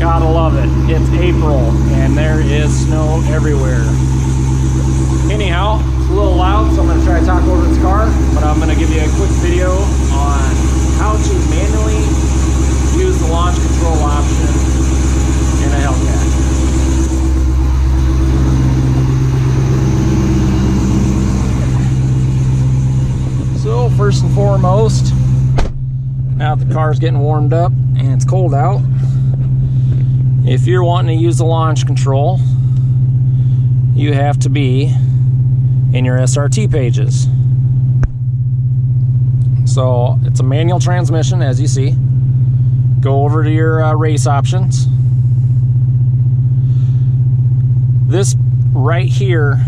Gotta love it. It's April and there is snow everywhere. Anyhow, it's a little loud, so I'm gonna try to talk over this car, but I'm gonna give you a quick video on how to manually use the launch control option in a Hellcat. So first and foremost, now that the car's getting warmed up and it's cold out, if you're wanting to use the launch control, you have to be in your SRT pages. So it's a manual transmission, as you see. Go over to your race options. This right here,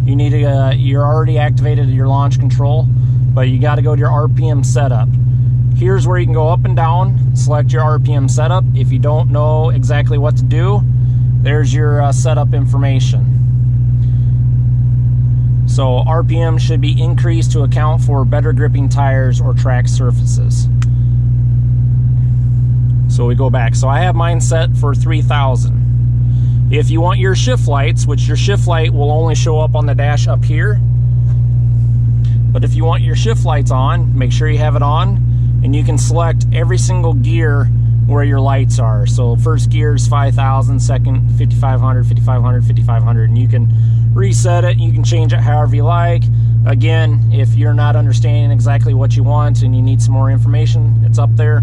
you need to, you're already activated your launch control, but you got to go to your RPM setup. Here's where you can go up and down, select your RPM setup. If you don't know exactly what to do, there's your setup information. So RPM should be increased to account for better gripping tires or track surfaces. So we go back. So I have mine set for 3,000. If you want your shift lights, which your shift light will only show up on the dash up here, but if you want your shift lights on, make sure you have it on. And you can select every single gear where your lights are. So first gear is 5,000, second 5,500, 5,500, 5,500, and you can reset it. You can change it however you like. Again, if you're not understanding exactly what you want and you need some more information, it's up there.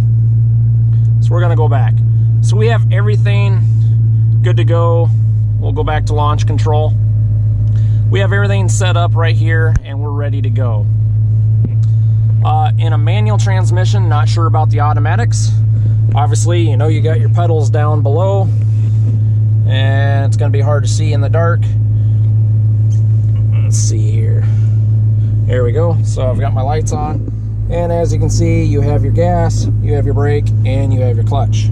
So we're gonna go back. So we have everything good to go. We'll go back to launch control. We have everything set up right here and we're ready to go. In a manual transmission, not sure about the automatics. Obviously, you know, you got your pedals down below and it's going to be hard to see in the dark. Let's see here. There we go. So I've got my lights on, and as you can see, you have your gas, you have your brake, and you have your clutch.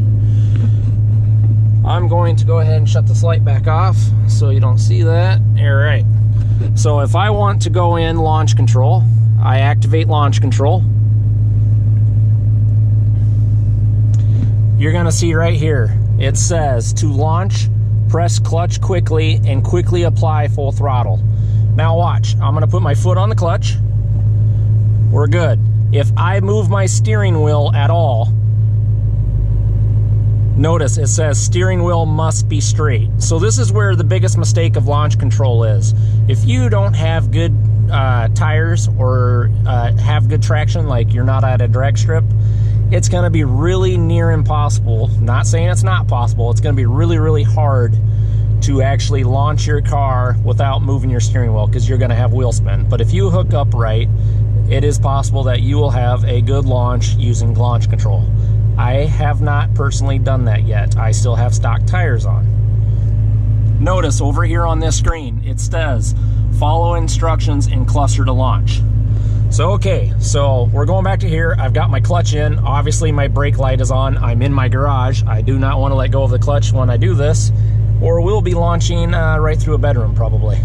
I'm going to go ahead and shut this light back off so you don't see that. All right. So if I want to go in launch control, I activate launch control. You're gonna see right here, it says to launch, press clutch quickly and quickly apply full throttle. Now watch, I'm gonna put my foot on the clutch. We're good. If I move my steering wheel at all, notice it says steering wheel must be straight. So this is where the biggest mistake of launch control is. If you don't have good tires or have good traction, like you're not at a drag strip, it's going to be really near impossible. Not saying it's not possible. It's going to be really, really hard to actually launch your car without moving your steering wheel, because you're going to have wheel spin. But if you hook up right, it is possible that you will have a good launch using launch control. I have not personally done that yet. I still have stock tires on. Notice over here on this screen, it says follow instructions and cluster to launch. So okay, so we're going back to here. I've got my clutch in. Obviously my brake light is on. I'm in my garage. I do not want to let go of the clutch when I do this, or we'll be launching right through a bedroom probably.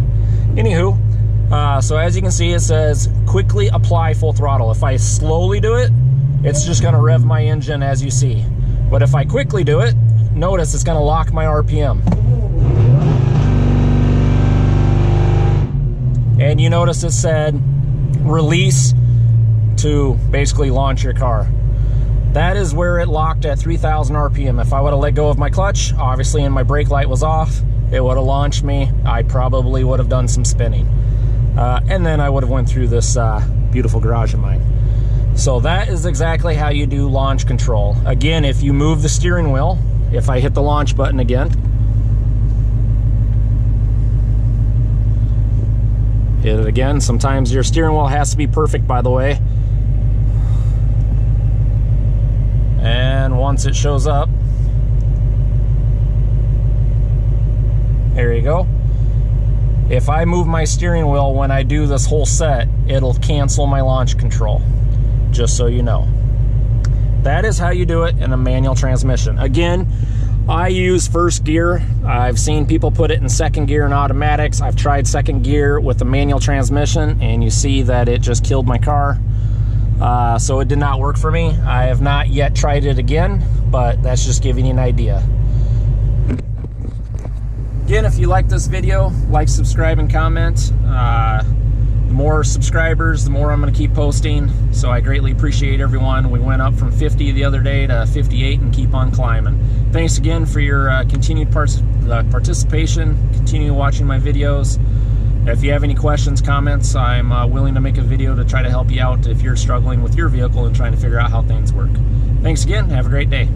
Anywho, so as you can see, it says quickly apply full throttle. If I slowly do it, it's just going to rev my engine, as you see. But if I quickly do it, notice it's going to lock my RPM. And you notice it said release to basically launch your car. That is where it locked at 3,000 RPM. If I would have let go of my clutch, obviously, and my brake light was off, it would have launched me. I probably would have done some spinning. And then I would have went through this beautiful garage of mine. So that is exactly how you do launch control. Again, if you move the steering wheel, if I hit the launch button again, hit it again. Sometimes your steering wheel has to be perfect, by the way. And once it shows up, there you go. If I move my steering wheel when I do this whole set, it'll cancel my launch control, just so you know. That is how you do it in a manual transmission. Again, I use first gear. I've seen people put it in second gear in automatics. I've tried second gear with a manual transmission, and you see that it just killed my car. So it did not work for me. I have not yet tried it again, but that's just giving you an idea. Again, if you like this video, like, subscribe, and comment. The more subscribers, the more I'm going to keep posting, so I greatly appreciate everyone. We went up from 50 the other day to 58 and keep on climbing. Thanks again for your continued participation, continue watching my videos. If you have any questions, comments, I'm willing to make a video to try to help you out if you're struggling with your vehicle and trying to figure out how things work. Thanks again, have a great day.